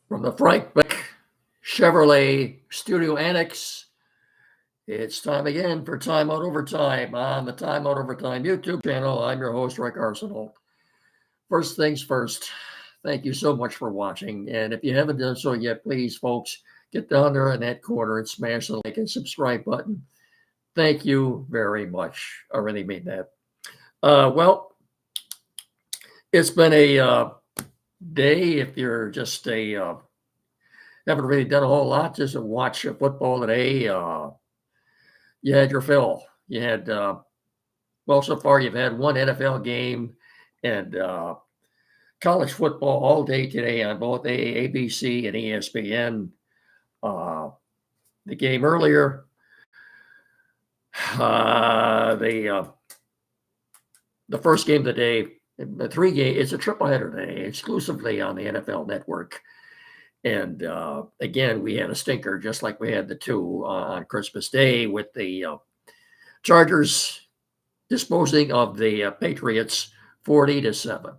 From the Frank Beck Chevrolet Studio Annex, it's time again for Time Out Overtime on the Time Out Overtime YouTube channel. I'm your host, Rick Arsenal. First things first, thank you so much for watching. And if you haven't done so yet, please, folks, get down there in that corner and smash the like and subscribe button. Thank you very much. I really mean that. Well, it's been a day. If you're just haven't really done a whole lot, just to watch football today. You had your fill. You had, well, so far you've had one NFL game and college football all day today on both ABC and ESPN. The game earlier, the first game of the day, the it's a triple header day exclusively on the NFL Network. And again, we had a stinker just like we had the two on Christmas Day with the Chargers disposing of the Patriots 40-7.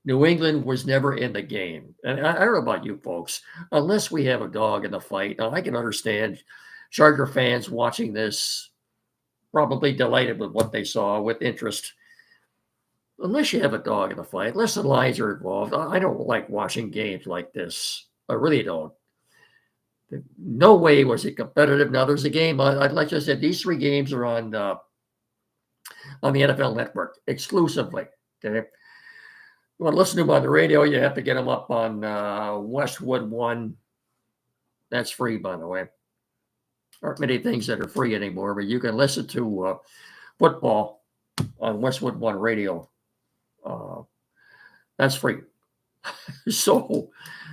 New England was never in the game. And I don't know about you folks, unless we have a dog in the fight. Now, I can understand Charger fans watching this, probably delighted with what they saw, with interest. Unless you have a dog in the fight, unless the Lions are involved, I don't like watching games like this. I really don't. No way was it competitive. Now there's a game. Like I said, these three games are on the NFL Network exclusively. Okay, you want to listen to them on the radio, you have to get them up on Westwood One. That's free, by the way. Aren't many things that are free anymore, but you can listen to football on Westwood One radio. That's free. So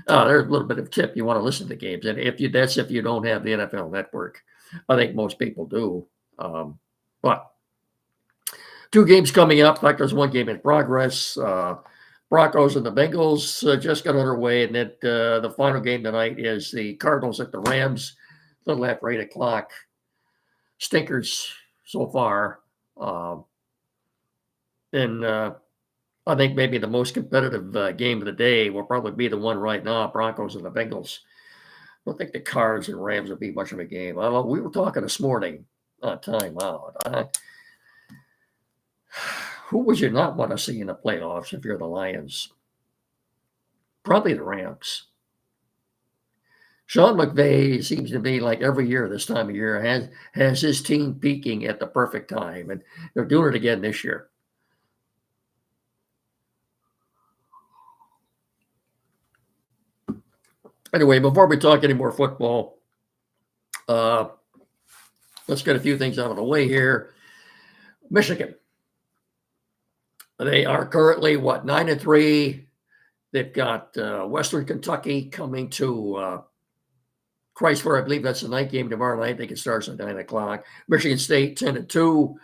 there's a little bit of tip. You want to listen to games, and if you don't have the NFL Network. I think most people do. But two games coming up. In fact, there's one game in progress. Broncos and the Bengals just got underway, and then the final game tonight is the Cardinals at the Rams. A little after 8:00. Stinkers so far. And I think maybe the most competitive game of the day will probably be the one right now, Broncos and the Bengals. I don't think the Cards and Rams will be much of a game. We were talking this morning on Time Out. Who would you not want to see in the playoffs if you're the Lions? Probably the Rams. Sean McVay seems to be like every year this time of year has his team peaking at the perfect time, and they're doing it again this year. Anyway, before we talk any more football, let's get a few things out of the way here. Michigan. They are currently, 9-3. They've got Western Kentucky coming to Chrysler. I believe that's the night game tomorrow night. I think it starts at 9:00. Michigan State, 10-2.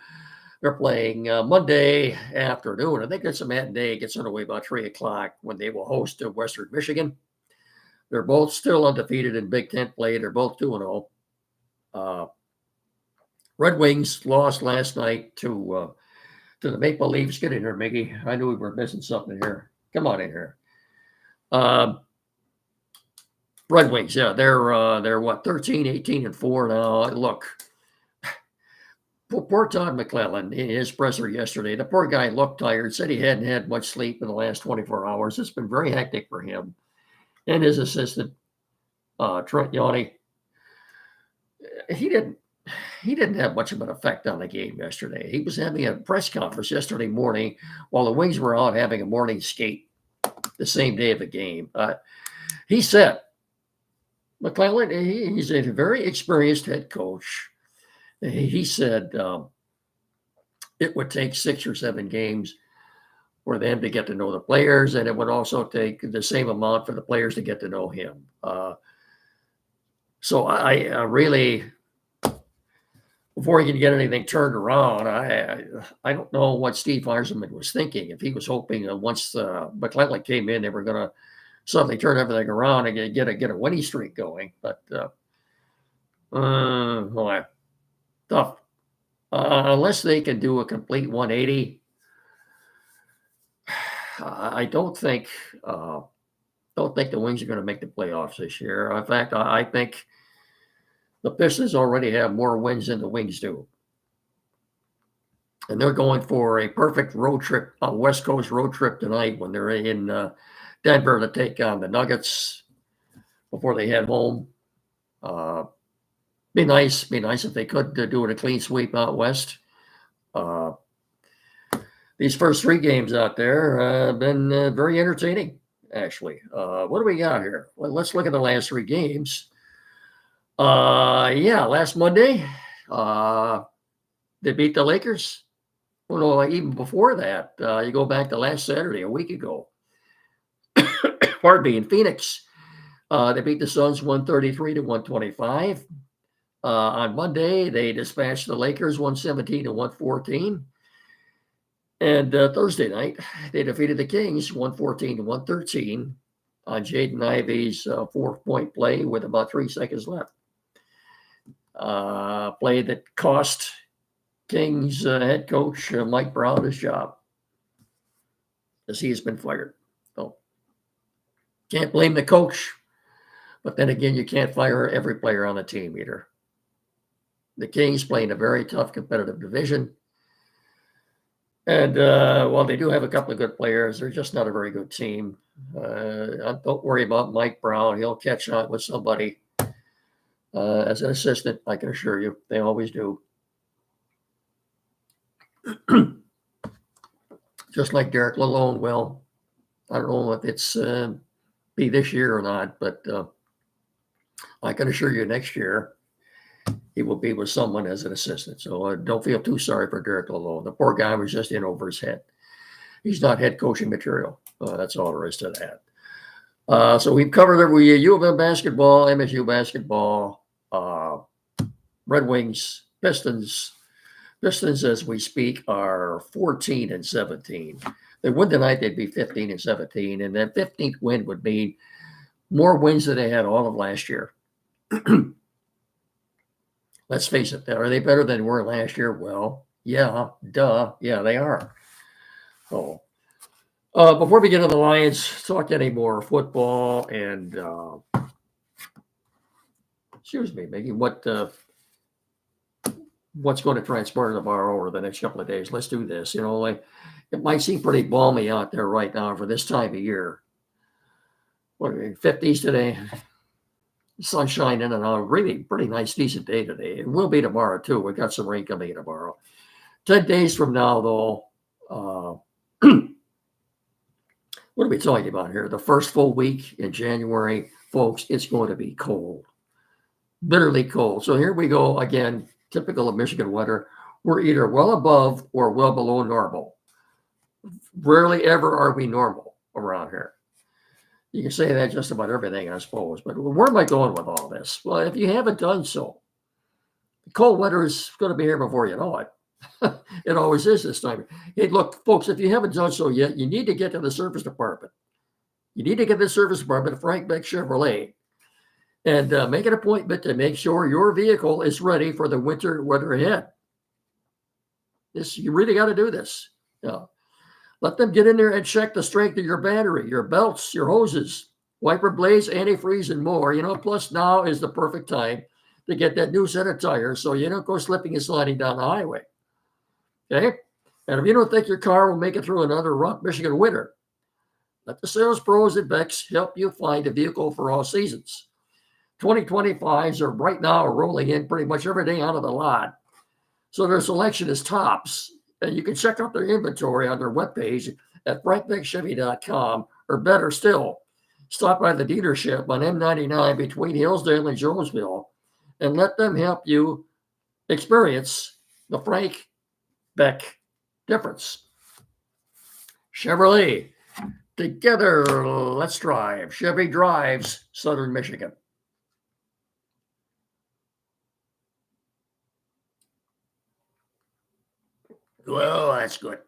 They're playing Monday afternoon. I think that's a matinee. It gets underway about 3:00 when they will host Western Michigan. They're both still undefeated in Big Ten play. They're both 2-0. Red Wings lost last night to the Maple Leafs. Get in here, Miggy. I knew we were missing something here. Come on in here. Red Wings, yeah, they're what, 13, 18-4 now. Look, poor Todd McClellan in his presser yesterday. The poor guy looked tired, said he hadn't had much sleep in the last 24 hours. It's been very hectic for him and his assistant, Trent Yawney. He didn't have much of an effect on the game yesterday. He was having a press conference yesterday morning while the Wings were out having a morning skate the same day of the game. He said, McClellan, he's a very experienced head coach. He said it would take 6 or 7 games for them to get to know the players, and it would also take the same amount for the players to get to know him. So I really, before he can get anything turned around, I don't know what Steve Yzerman was thinking. If he was hoping that once McClellan came in, they were going to suddenly turn everything around and get a winning streak going. But boy, tough. Unless they can do a complete 180, I don't think the Wings are going to make the playoffs this year. In fact, I think the Pistons already have more wins than the Wings do. And they're going for a perfect road trip, a West Coast road trip tonight when they're in Denver to take on the Nuggets before they head home. Be nice if they could do it a clean sweep out west. These first 3 games out there have been very entertaining, actually. What do we got here? Well, let's look at the last 3 games. Last Monday, they beat the Lakers. Well, no, even before that, you go back to last Saturday, a week ago. Pardon me, in Phoenix, they beat the Suns 133-125. On Monday, they dispatched the Lakers 117-114. And Thursday night, they defeated the Kings 114-113 on Jaden Ivey's 4-point play with about 3 seconds left. Play that cost Kings head coach Mike Brown his job, as he has been fired. So can't blame the coach, but then again, you can't fire every player on the team either. The Kings play in a very tough competitive division. And while they do have a couple of good players, they're just not a very good team. Don't worry about Mike Brown. He'll catch on with somebody as an assistant, I can assure you. They always do. Just like Derek Lalone. Well, I don't know if it's be this year or not, but I can assure you next year he will be with someone as an assistant. So don't feel too sorry for Derek Lalone. The poor guy was just in over his head. He's not head coaching material. That's all there is to that. So we've covered every U of M basketball, MSU basketball, Red Wings, Pistons. Pistons, as we speak, are 14-17. They win tonight, they'd be 15-17, and that 15th win would mean more wins than they had all of last year. Let's face it, are they better than they were last year? Well, yeah, duh. Yeah, they are. So, before we get to the Lions, talk any more football and, excuse me, Maggie, what's going to transpire tomorrow or the next couple of days? Let's do this. You know, like it might seem pretty balmy out there right now for this time of year. What are we, 50s today? Sunshine in and out. Really pretty nice, decent day today. It will be tomorrow, too. We've got some rain coming in tomorrow. 10 days from now, though, what are we talking about here? The first full week in January, folks, it's going to be cold. Bitterly cold. So here we go again, typical of Michigan weather. We're either well above or well below normal. Rarely ever are we normal around here. You can say that just about everything, I suppose. But where am I going with all this? Well, if you haven't done so, cold weather is going to be here before you know it. It always is this time. Hey, look, folks, if you haven't done so yet, you need to get to the service department. You need to get to the service department of Frank Beck Chevrolet and make an appointment to make sure your vehicle is ready for the winter weather ahead. You really got to do this. Yeah. Let them get in there and check the strength of your battery, your belts, your hoses, wiper blades, antifreeze, and more. You know, plus now is the perfect time to get that new set of tires so you don't go slipping and sliding down the highway. Okay? And if you don't think your car will make it through another rough Michigan winter, let the sales pros at Beck's help you find a vehicle for all seasons. 2025s are right now rolling in pretty much every day out of the lot. So their selection is tops. And you can check out their inventory on their webpage at frankbeckchevy.com, or better still, stop by the dealership on M99 between Hillsdale and Jonesville and let them help you experience the Frank Beck difference. Chevrolet, together, let's drive. Chevy drives Southern Michigan. Well, that's good.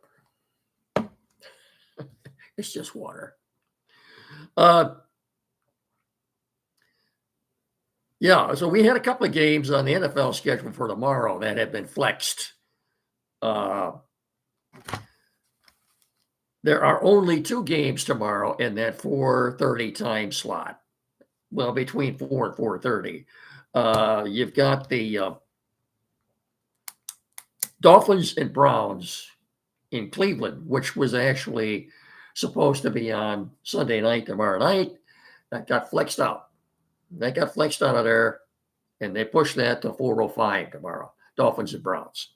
It's just water. So we had a couple of games on the NFL schedule for tomorrow that have been flexed. There are only 2 games tomorrow in that 4:30 time slot. Well, between 4 and 4:30. You've got the Dolphins and Browns in Cleveland, which was actually supposed to be on Sunday night tomorrow night. That got flexed out. That got flexed out of there, and they pushed that to 4:05 tomorrow. Dolphins and Browns.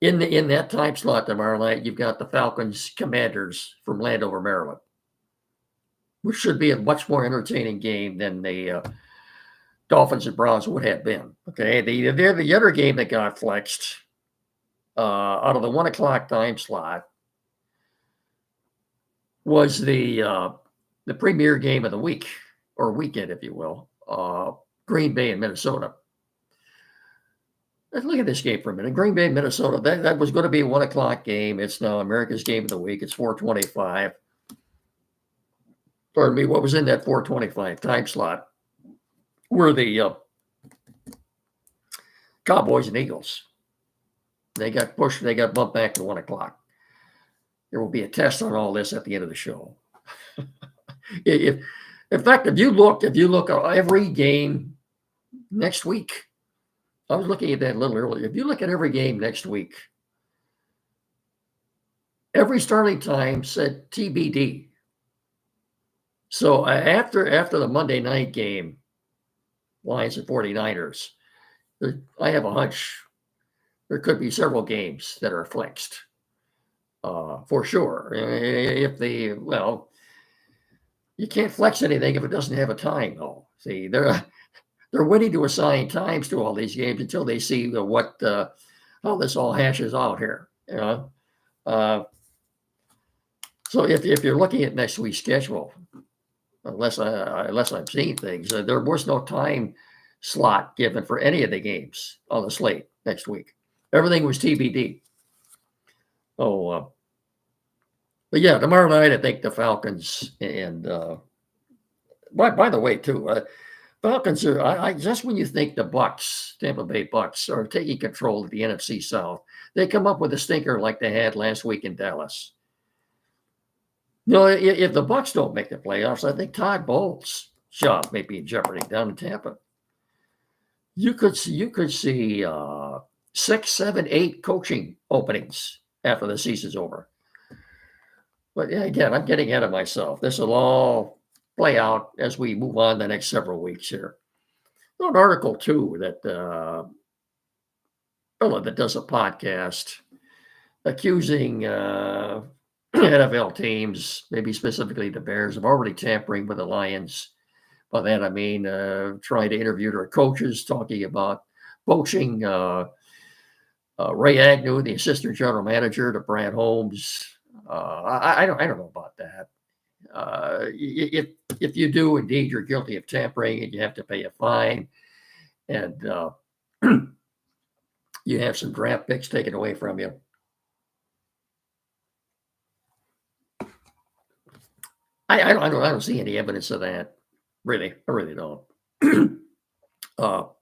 In that time slot tomorrow night, you've got the Falcons Commanders from Landover, Maryland, which should be a much more entertaining game than the Dolphins and Browns would have been. Okay, the other game that got flexed out of the 1 o'clock time slot was the premier game of the week or weekend, if you will, Green Bay and Minnesota. Let's look at this game for a minute. Green Bay, Minnesota. That was going to be a 1 o'clock game. It's now America's game of the week. It's 4:25. Pardon me. What was in that 4:25 time slot were the Cowboys and Eagles. They got pushed. They got bumped back to 1 o'clock. There will be a test on all this at the end of the show. In fact, if you look at every game next week, I was looking at that a little earlier. If you look at every game next week, every starting time said TBD. So after the Monday night game, Lions and 49ers, I have a hunch there could be several games that are flexed for sure. You can't flex anything if it doesn't have a time, though. See, they're waiting to assign times to all these games until they see how this all hashes out here. You know, so if you're looking at next week's schedule, unless I'm seeing things, there was no time slot given for any of the games on the slate next week. Everything was TBD. Oh, but yeah, tomorrow night I think the Falcons and by the way too. Falcons are just when you think the Bucks, Tampa Bay Bucks, are taking control of the NFC South, they come up with a stinker like they had last week in Dallas. No, if the Bucks don't make the playoffs, I think Todd Bowles' job may be in jeopardy down in Tampa. You could see 6, 7, 8 coaching openings after the season's over. But yeah, again, I'm getting ahead of myself. This will all play out as we move on the next several weeks here. An article too that fellow that does a podcast accusing NFL teams, maybe specifically the Bears, of already tampering with the Lions. By that I mean trying to interview their coaches, talking about poaching Ray Agnew, the assistant general manager, to Brad Holmes. I don't know about that. If you do indeed, you're guilty of tampering, and you have to pay a fine, and you have some draft picks taken away from you. I don't see any evidence of that. Really, I really don't. But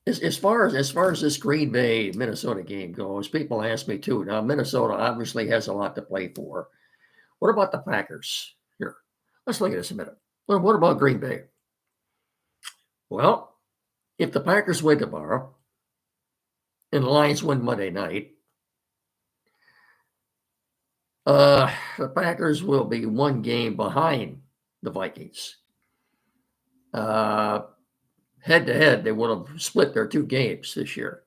as far as this Green Bay Minnesota game goes, people ask me too. Now Minnesota obviously has a lot to play for. What about the Packers? Here, let's look at this a minute. What about Green Bay? Well, if the Packers win tomorrow and the Lions win Monday night, the Packers will be one game behind the Vikings. Head to head, they would have split their 2 games this year.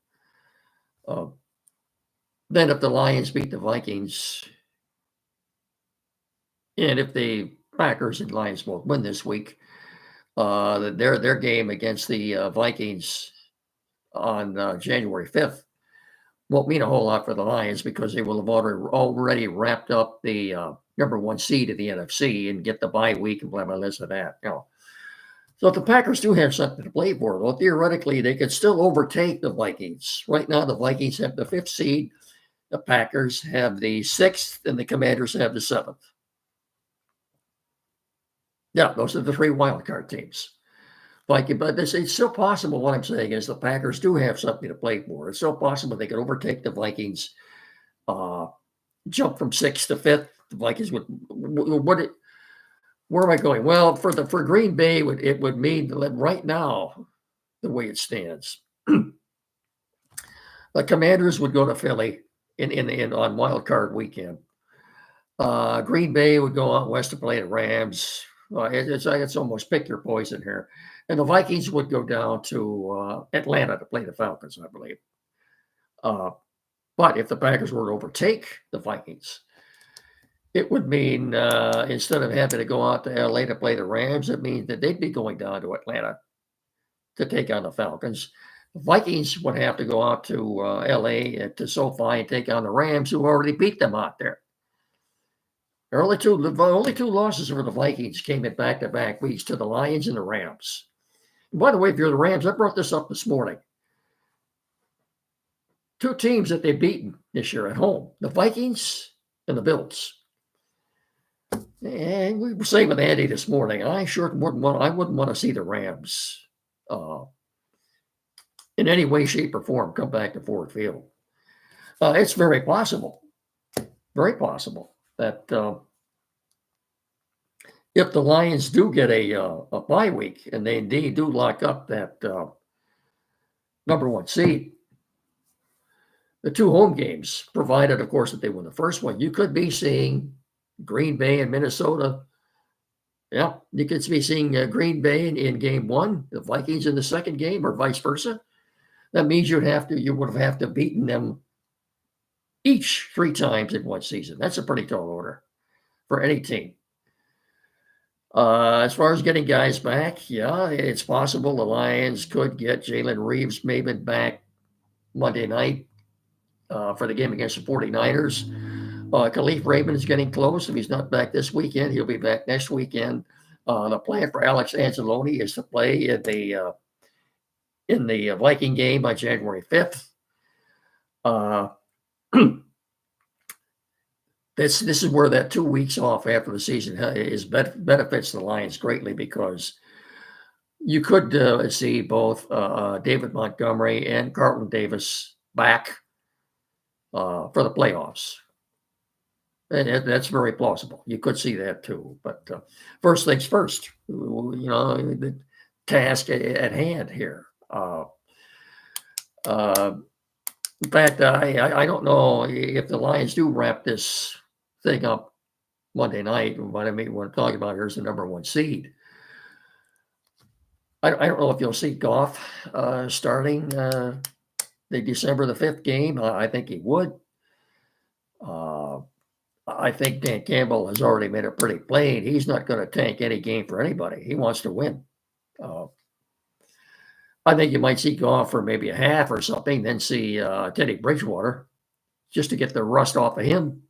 Then if the Lions beat the Vikings, and if the Packers and Lions both win this week, their game against the Vikings on January 5th won't mean a whole lot for the Lions because they will have already wrapped up the number 1 seed of the NFC and get the bye week and blah, blah, this and that. So if the Packers do have something to play for, though, theoretically, they could still overtake the Vikings. Right now, the Vikings have the 5th seed. The Packers have the 6th, and the Commanders have the 7th. Yeah, those are the 3 wildcard teams. Viking, but it's still possible. What I'm saying is the Packers do have something to play for. It's still possible they could overtake the Vikings, uh, jump from sixth to fifth. The Vikings would where am I going? Well, for Green Bay, it would mean that right now, the way it stands, the Commanders would go to Philly in on Wild Card weekend. Green Bay would go out west to play the Rams. It's almost pick your poison here. And the Vikings would go down to Atlanta to play the Falcons, I believe. But if the Packers were to overtake the Vikings, it would mean instead of having to go out to LA to play the Rams, it means that they'd be going down to Atlanta to take on the Falcons. The Vikings would have to go out to LA to SoFi and take on the Rams, who already beat them out there. The only two losses for the Vikings came in back-to-back weeks to the Lions and the Rams. And by the way, if you're the Rams, I brought this up this morning. Two teams that they've beaten this year at home, the Vikings and the Bills. And we were saying with Andy this morning, I wouldn't want to see the Rams in any way, shape, or form come back to Ford Field. It's very possible that if the Lions do get a bye week and they indeed do lock up that number one seed, the two home games, provided, of course, that they win the first one, you could be seeing Green Bay and Minnesota. Yeah, you could be seeing Green Bay in game one, the Vikings in the second game, or vice versa. That means you would have to beaten them each 3 times in one season. That's a pretty tall order for any team. As far as getting guys back, yeah, it's possible the Lions could get Jalen Reeves maybe back Monday night for the game against the 49ers. Khalif Raymond is getting close. If he's not back this weekend, he'll be back next weekend. The plan for Alex Anzalone is to play in the Viking game on January 5th. This is where that 2 weeks off after the season benefits the Lions greatly, because you could see both David Montgomery and Carlton Davis back for the playoffs. And that's very plausible. You could see that too. But first things first, the task at hand here. In fact, I don't know if the Lions do wrap this thing up Monday night. What I'm talking about here is the number one seed. I don't know if you'll see Goff starting the December the 5th game. I think he would. I think Dan Campbell has already made it pretty plain. He's not going to tank any game for anybody. He wants to win. I think you might see Goff for maybe a half or something, then see Teddy Bridgewater just to get the rust off of him.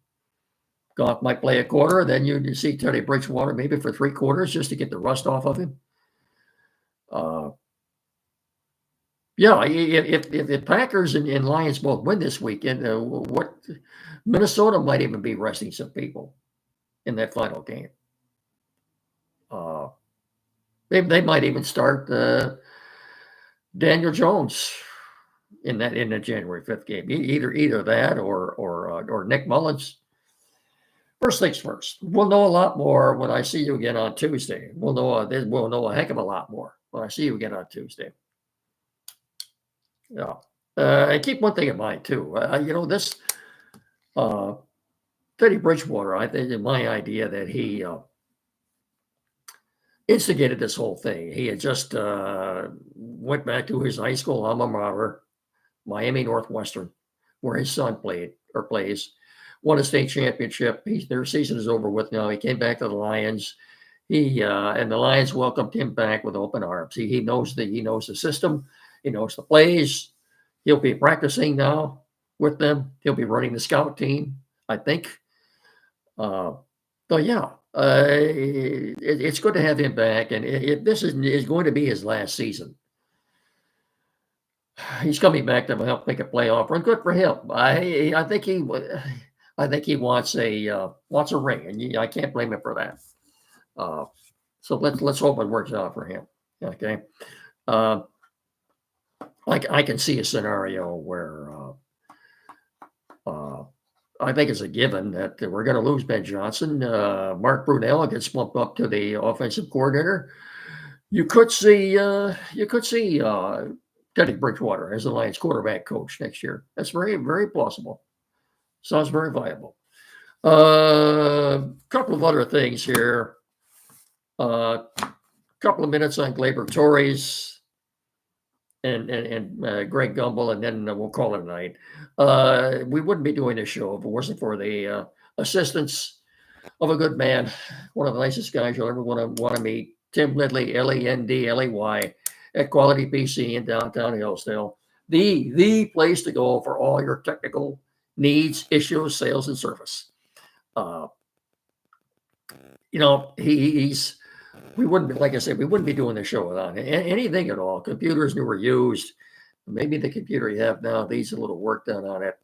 Goff might play a quarter, then you see Teddy Bridgewater maybe for 3 quarters just to get the rust off of him. Yeah, if the Packers and Lions both win this weekend, what Minnesota might even be resting some people in that final game. They might even start Daniel Jones in the January 5th game. Either that or Nick Mullins. First things first. We'll know a lot more when I see you again on Tuesday. We'll know a heck of a lot more when I see you again on Tuesday. Yeah. And keep one thing in mind too. This Teddy Bridgewater, I think, is my idea that he instigated this whole thing. He had just went back to his high school alma mater, Miami Northwestern, where his son plays, won a state championship. Their season is over with now. He came back to the Lions. And the Lions welcomed him back with open arms. He knows the system. He knows the plays. He'll be practicing now with them. He'll be running the scout team, I think. So yeah, it's good to have him back. And this is going to be his last season. He's coming back to help make a playoff run. Good for him. I think he wants a ring, and I can't blame him for that. So let's hope it works out for him. Okay. Uh, I can see a scenario where uh, I think it's a given that we're going to lose Ben Johnson. Mark Brunell gets bumped up to the offensive coordinator. You could see Teddy Bridgewater as the Lions quarterback coach next year. That's very, very plausible. Sounds very viable. Couple of other things here. Couple of minutes on Glaber Torres and Greg Gumbel, and then we'll call it a night. We wouldn't be doing this show if it wasn't for the assistance of a good man, one of the nicest guys you'll ever want to meet, Tim Lindley, Lendley, at Quality PC in downtown Hillsdale. The place to go for all your technical needs, issues, sales, and service. He's we wouldn't be, like I said, we wouldn't be doing the show without anything at all. Computers new or used. Maybe the computer you have now needs a little work done on it.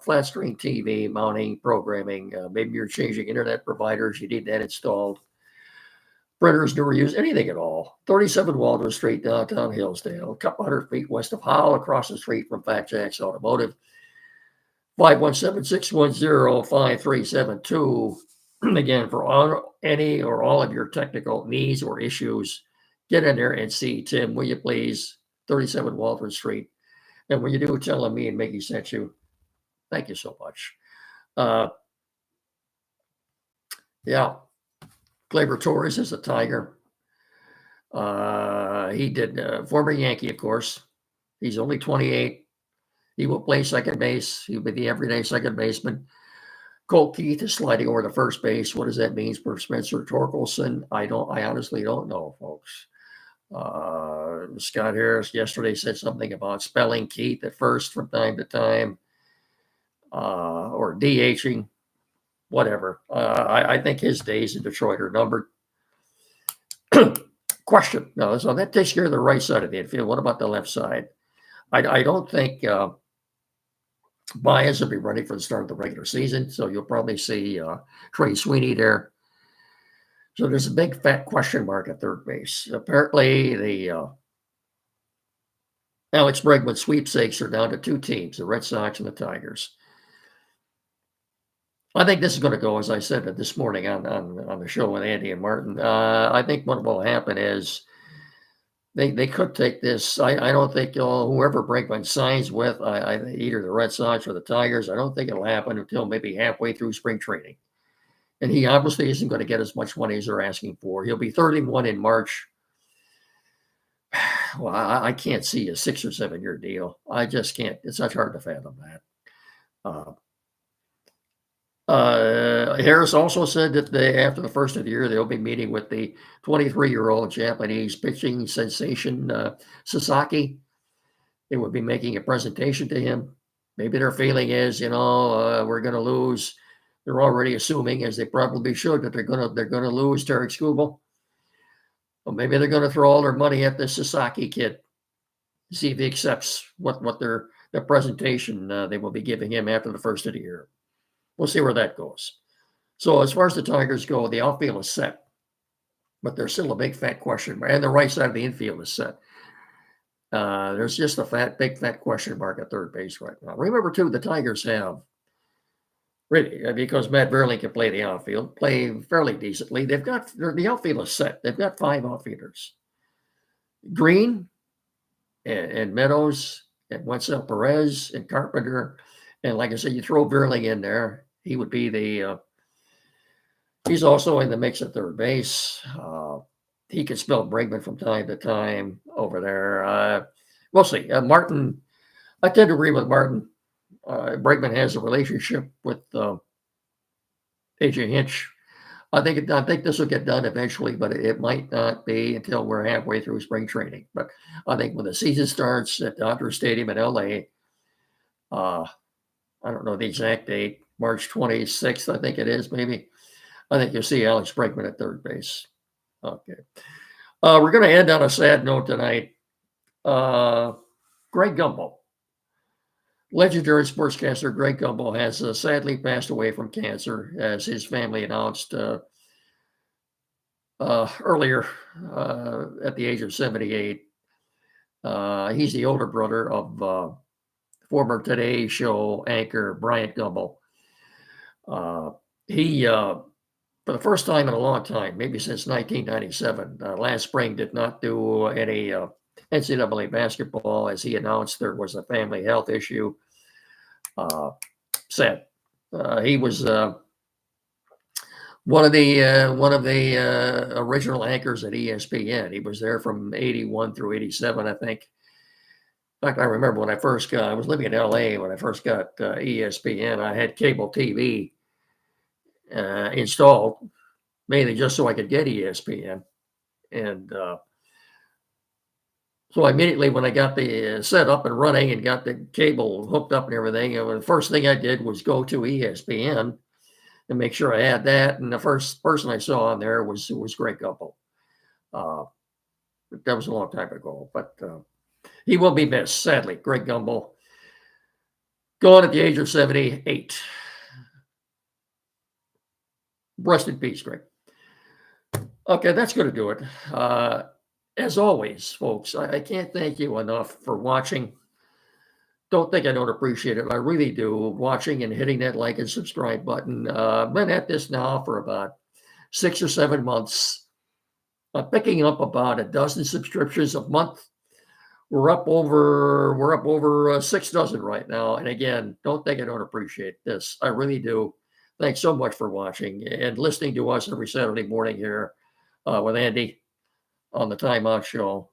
Flat screen TV, mounting, programming. Maybe you're changing internet providers. You need that installed. Printers new or used, anything at all. 37 Waldron Street, downtown Hillsdale. A couple hundred feet west of Howell, across the street from Fat Jack's Automotive. 517-610-5372. Again, for any or all of your technical needs or issues, get in there and see Tim, will you please? 37 Waldron Street. And when you do, tell him me and Mickey sent you. Thank you so much. Yeah. Glaber Torres is a Tiger. He did former Yankee, of course. He's only 28. He will play second base. He'll be the everyday second baseman. Colt Keith is sliding over to first base. What does that mean for Spencer Torkelson? I honestly don't know, folks. Scott Harris yesterday said something about spelling Keith at first from time to time, or DHing, whatever. I think his days in Detroit are numbered. Question. No, so that takes care of the right side of the infield. What about the left side? I don't think Baez will be ready for the start of the regular season, so you'll probably see Trey Sweeney there. So there's a big fat question mark at third base. Apparently, the Alex Bregman sweepstakes are down to two teams, the Red Sox and the Tigers. I think this is going to go, as I said this morning on the show with Andy and Martin. I think what will happen is they could take this. I don't think whoever Bregman signs with, either the Red Sox or the Tigers, I don't think it'll happen until maybe halfway through spring training. And he obviously isn't going to get as much money as they're asking for. He'll be 31 in March. Well, I can't see a 6 or 7 year deal. I just can't. It's such hard to fathom that. Harris also said that after the first of the year, they'll be meeting with the 23-year-old Japanese pitching sensation, Sasaki. They will be making a presentation to him. Maybe their feeling is, we're going to lose. They're already assuming, as they probably should, that they're going to lose Tarek Skubal. Well, maybe they're going to throw all their money at this Sasaki kid, see if he accepts what their presentation they will be giving him after the first of the year. We'll see where that goes. So as far as the Tigers go, the outfield is set, but there's still a big fat question, and the right side of the infield is set. There's just a big fat question mark at third base right now. Remember too, the Tigers have really, because Matt Verlin can play the outfield, play fairly decently. The outfield is set. They've got 5 outfielders: Green and Meadows and Wenzel Perez and Carpenter. And like I said, you throw Verling in there, he would be he's also in the mix at third base. He could spell Bregman from time to time over there. We'll see. Martin, I tend to agree with Martin. Bregman has a relationship with AJ Hinch. I think this will get done eventually, but it might not be until we're halfway through spring training. But I think when the season starts at Dodger Stadium in LA, I don't know the exact date, March 26th, I think it is, maybe. I think you'll see Alex Bregman at third base. Okay. We're going to end on a sad note tonight. Greg Gumbal, legendary sportscaster Greg Gumbal, has sadly passed away from cancer, as his family announced earlier at the age of 78. He's the older brother of former Today Show anchor Bryant Gumbel. He, for the first time in a long time, maybe since 1997, last spring did not do any NCAA basketball as he announced there was a family health issue. Sad. He was one of the original anchors at ESPN. He was there from 81 through 87, I think. In fact, I remember when I was living in LA when I first got ESPN. I had cable TV installed, mainly just so I could get ESPN. And so immediately when I got the set up and running and got the cable hooked up and everything, the first thing I did was go to ESPN and make sure I had that. And the first person I saw on there was Greg Gumbel. That was a long time ago, but he will be missed, sadly. Greg Gumbel, gone at the age of 78. Rest in peace, Greg. Okay, that's going to do it. As always, folks, I can't thank you enough for watching. Don't think I don't appreciate it. I really do. Watching and hitting that like and subscribe button. Been at this now for about 6 or 7 months. Picking up about a dozen subscriptions a month. We're up over 6 dozen right now. And again, don't think I don't appreciate this. I really do. Thanks so much for watching and listening to us every Saturday morning here with Andy on the Time Out Show.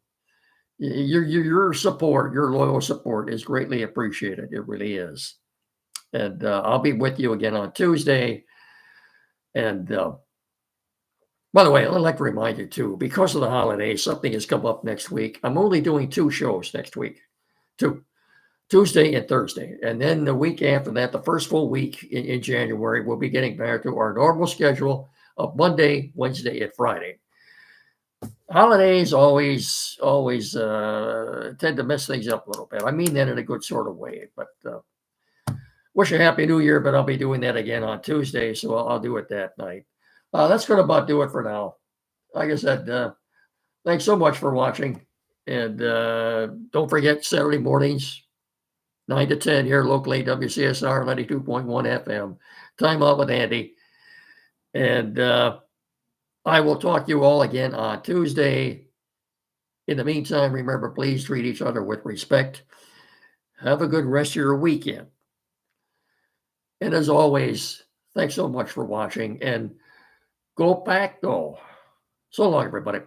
Your support, your loyal support is greatly appreciated. It really is. And I'll be with you again on Tuesday. And by the way, I'd like to remind you too, because of the holidays, something has come up next week. I'm only doing 2 shows next week, Tuesday and Thursday. And then the week after that, the first full week in January, we'll be getting back to our normal schedule of Monday, Wednesday, and Friday. Holidays always tend to mess things up a little bit. I mean that in a good sort of way. But wish a happy new year, but I'll be doing that again on Tuesday, so I'll do it that night. That's going to about do it for now. Like I said, thanks so much for watching. And don't forget Saturday mornings, 9 to 10 here locally, WCSR 92.1 FM. Time Out with Andy. And I will talk to you all again on Tuesday. In the meantime, remember, please treat each other with respect. Have a good rest of your weekend. And as always, thanks so much for watching. And go Pack, go. So long, everybody.